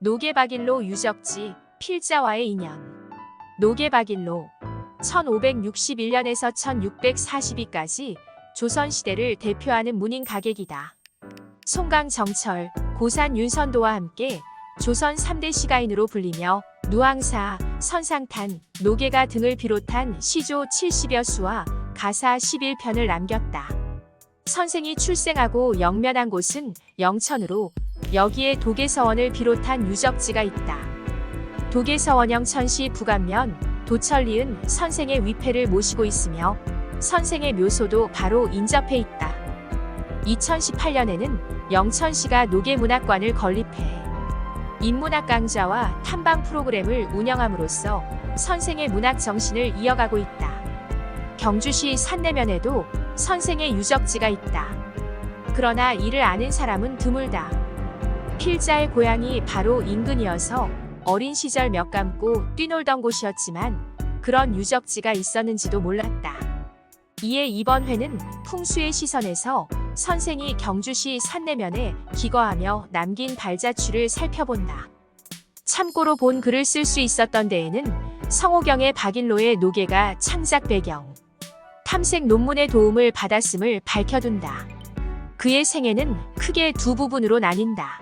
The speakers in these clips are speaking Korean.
노계박일로 유적지 필자와의 인연. 노계박일로 1561년에서 1642까지 조선시대를 대표하는 문인 가객이다. 송강 정철, 고산 윤선도와 함께 조선 3대 시가인으로 불리며 누앙사, 선상탄, 노계가 등을 비롯한 시조 70여 수와 가사 11편을 남겼다. 선생이 출생하고 영면한 곳은 영천으로 여기에 도계서원을 비롯한 유적지가 있다. 도계서원 영천시 부감면 도천리은 선생의 위패를 모시고 있으며 선생의 묘소도 바로 인접해 있다. 2018년에는 영천시가 노계문학관을 건립해 인문학 강좌와 탐방 프로그램을 운영함으로써 선생의 문학 정신을 이어가고 있다. 경주시 산내면에도 선생의 유적지가 있다. 그러나 이를 아는 사람은 드물다. 필자의 고향이 바로 인근이어서 어린 시절 몇 감고 뛰놀던 곳이었지만 그런 유적지가 있었는지도 몰랐다. 이에 이번 회는 풍수의 시선에서 선생이 경주시 산내면에 기거하며 남긴 발자취를 살펴본다. 참고로 본 글을 쓸 수 있었던 데에는 성호경의 박일로의 노계가 창작 배경, 탐색 논문의 도움을 받았음을 밝혀둔다. 그의 생애는 크게 두 부분으로 나뉜다.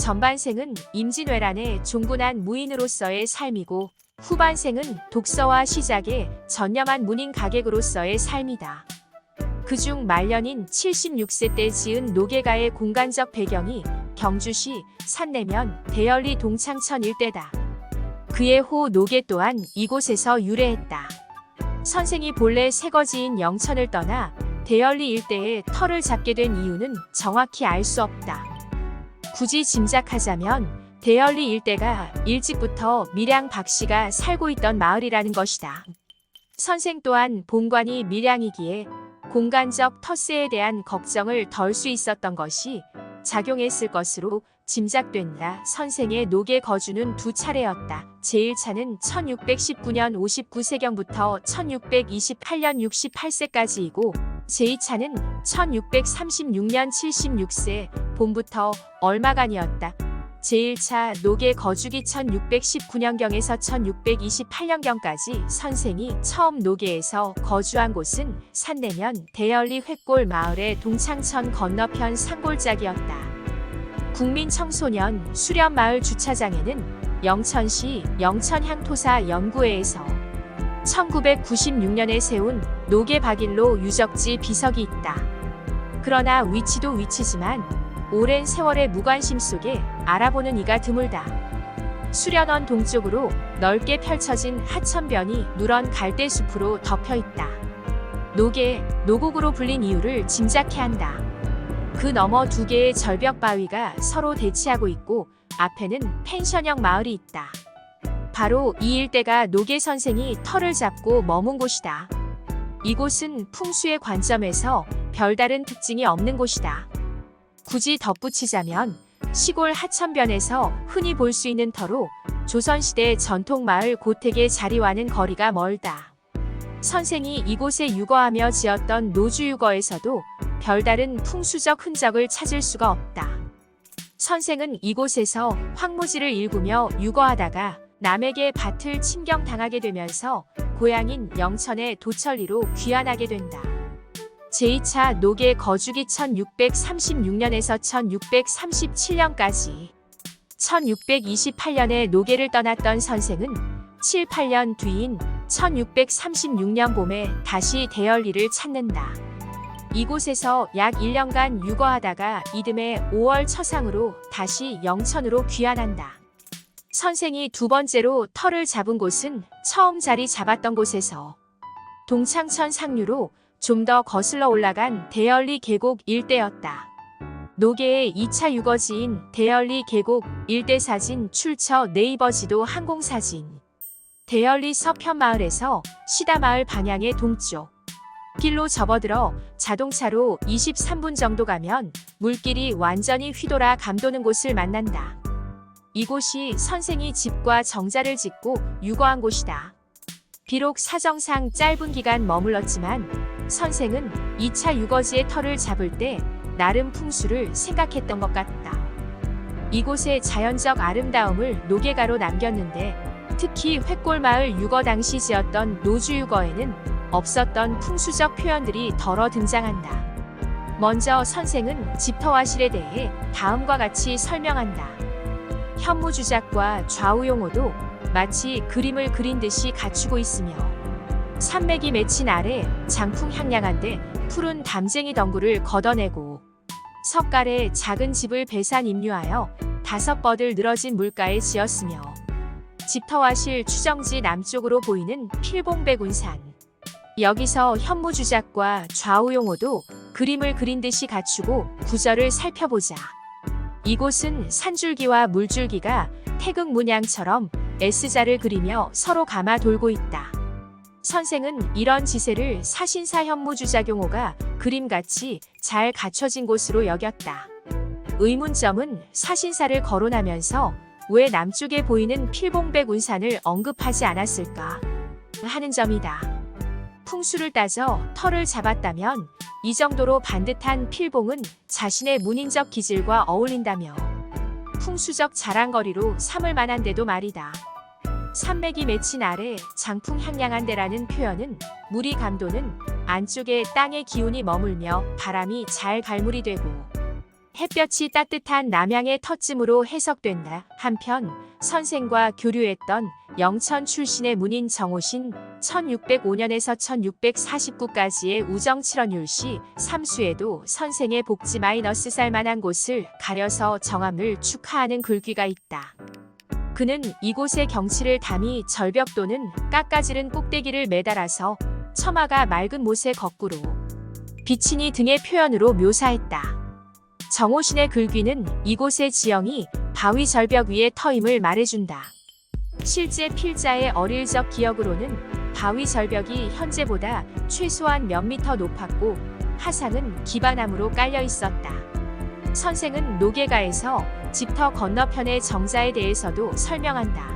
전반생은 임진왜란의 종군한 무인으로서의 삶이고 후반생은 독서와 시작에 전념한 문인 가객으로서의 삶이다. 그중 말년인 76세 때 지은 노계가의 공간적 배경이 경주시 산내면 대열리 동창천 일대다. 그의 호 노계 또한 이곳에서 유래했다. 선생이 본래 새거지인 영천을 떠나 대열리 일대에 터를 잡게 된 이유는 정확히 알 수 없다. 굳이 짐작하자면 대열리 일대가 일찍부터 밀양 박씨가 살고 있던 마을이라는 것이다. 선생 또한 본관이 밀양이기에 공간적 터세에 대한 걱정을 덜 수 있었던 것이 작용했을 것으로 짐작된다. 선생의 노계 거주는 두 차례였다. 제1차는 1619년 59세경부터 1628년 68세까지이고 제2차는 1636년 76세 봄부터 얼마간이었다. 제1차 노계 거주기 1619년경에서 1628년경까지 선생이 처음 노계에서 거주한 곳은 산내면 대열리 횟골 마을의 동창천 건너편 산골짜기였다. 국민청소년 수련마을 주차장에는 영천시 영천향토사 연구회에서 1996년에 세운 노계박일로 유적지 비석이 있다. 그러나 위치도 위치지만 오랜 세월의 무관심 속에 알아보는 이가 드물다. 수련원 동쪽으로 넓게 펼쳐진 하천변이 누런 갈대숲으로 덮여있다. 노계, 노곡으로 불린 이유를 짐작해야 한다. 그 너머 두 개의 절벽 바위가 서로 대치하고 있고 앞에는 펜션형 마을이 있다. 바로 이 일대가 노계 선생이 터를 잡고 머문 곳이다. 이곳은 풍수의 관점에서 별다른 특징이 없는 곳이다. 굳이 덧붙이자면 시골 하천변에서 흔히 볼 수 있는 터로 조선시대 전통마을 고택의 자리와는 거리가 멀다. 선생이 이곳에 유거하며 지었던 노주유거에서도 별다른 풍수적 흔적을 찾을 수가 없다. 선생은 이곳에서 황무지를 일구며 유거하다가 남에게 밭을 침경당하게 되면서 고향인 영천의 도천리로 귀환하게 된다. 제2차 노계 거주기 1636년에서 1637년까지 1628년에 노계를 떠났던 선생은 7, 8년 뒤인 1636년 봄에 다시 대열리를 찾는다. 이곳에서 약 1년간 유거하다가 이듬해 5월 처상으로 다시 영천으로 귀환한다. 선생이 두 번째로 터를 잡은 곳은 처음 자리 잡았던 곳에서 동창천 상류로 좀 더 거슬러 올라간 대열리 계곡 일대였다. 노계의 2차 유거지인 대열리 계곡 일대 사진 출처 네이버 지도 항공사진. 대열리 서편 마을에서 시다마을 방향의 동쪽. 길로 접어들어 자동차로 23분 정도 가면 물길이 완전히 휘돌아 감도는 곳을 만난다. 이곳이 선생이 집과 정자를 짓고 유거한 곳이다. 비록 사정상 짧은 기간 머물렀지만 선생은 2차 유거지의 터를 잡을 때 나름 풍수를 생각했던 것 같다. 이곳의 자연적 아름다움을 노개가로 남겼는데 특히 횟골마을 유거 당시 지었던 노주유거에는 없었던 풍수적 표현들이 덜어 등장한다. 먼저 선생은 집터화실에 대해 다음과 같이 설명한다. 현무주작과 좌우용어도 마치 그림을 그린 듯이 갖추고 있으며 산맥이 맺힌 아래 장풍향량한데 푸른 담쟁이 덩굴을 걷어내고 석갈에 작은 집을 배산 임류하여 5뻗을 늘어진 물가에 지었으며 집터화실 추정지 남쪽으로 보이는 필봉백운산. 여기서 현무주작과 좌우용어도 그림을 그린 듯이 갖추고 구절을 살펴보자. 이곳은 산줄기와 물줄기가 태극 문양처럼 S자를 그리며 서로 감아 돌고 있다. 선생은 이런 지세를 사신사 현무주작용어가 그림같이 잘 갖춰진 곳으로 여겼다. 의문점은 사신사를 거론하면서 왜 남쪽에 보이는 필봉백운산을 언급하지 않았을까 하는 점이다. 풍수를 따져 터를 잡았다면 이 정도로 반듯한 필봉은 자신의 문인적 기질과 어울린다며 풍수적 자랑거리로 삼을 만한데도 말이다. 산맥이 맺힌 아래 장풍향량한 데라는 표현은 물이 감도는 안쪽에 땅의 기운이 머물며 바람이 잘 갈물이 되고 햇볕이 따뜻한 남양의 터쯤으로 해석된다. 한편 선생과 교류했던 영천 출신의 문인 정호신 1605년에서 1649까지의 우정칠언율시 삼수에도 선생의 복지 마이너스 살만한 곳을 가려서 정함을 축하하는 글귀가 있다. 그는 이곳의 경치를 담이 절벽 또는 깎아지른 꼭대기를 매달아서 처마가 맑은 못의 거꾸로 비치니 등의 표현으로 묘사했다. 정호신의 글귀는 이곳의 지형이 바위 절벽 위의 터임을 말해준다. 실제 필자의 어릴 적 기억으로는 바위 절벽이 현재보다 최소한 몇 미터 높았고 하상은 기반암으로 깔려 있었다. 선생은 노개가에서 집터 건너편의 정자에 대해서도 설명한다.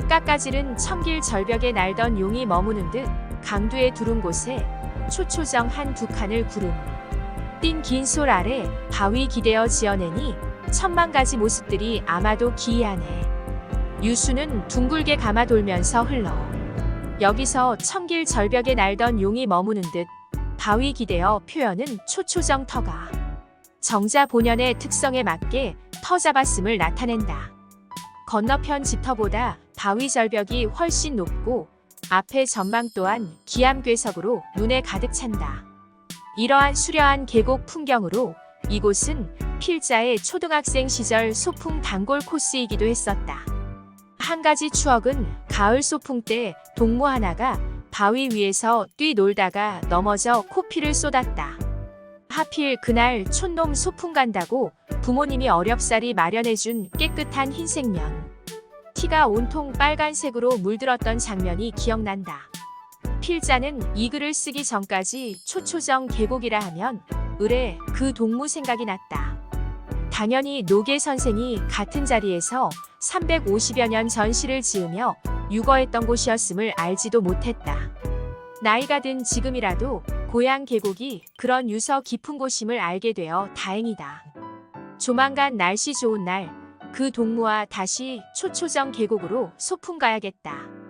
깎아지른 청길 절벽에 날던 용이 머무는 듯 강두에 두른 곳에 초초정 한 두 칸을 구름 띈 긴 솔 아래 바위 기대어 지어내니 천만 가지 모습들이 아마도 기이하네. 유수는 둥글게 감아 돌면서 흘러 여기서 청길 절벽에 날던 용이 머무는 듯 바위 기대어 표현은 초초정 터가 정자 본연의 특성에 맞게 터 잡았음을 나타낸다. 건너편 집터보다 바위 절벽이 훨씬 높고 앞의 전망 또한 기암괴석으로 눈에 가득 찬다. 이러한 수려한 계곡 풍경으로 이곳은 필자의 초등학생 시절 소풍 단골 코스이기도 했었다. 한 가지 추억은 가을 소풍 때 동무 하나가 바위 위에서 뛰놀다가 넘어져 코피를 쏟았다. 하필 그날 촌놈 소풍 간다고 부모님이 어렵사리 마련해준 깨끗한 흰색면 티가 온통 빨간색으로 물들었던 장면이 기억난다. 필자는 이 글을 쓰기 전까지 초초정 계곡이라 하면 을에 그 동무 생각이 났다. 당연히 노계 선생이 같은 자리에서 350여 년 전 시를 지으며 유거했던 곳이었음을 알지도 못했다. 나이가 든 지금이라도 고향 계곡이 그런 유서 깊은 곳임을 알게 되어 다행이다. 조만간 날씨 좋은 날 그 동무와 다시 초초정 계곡으로 소풍 가야겠다.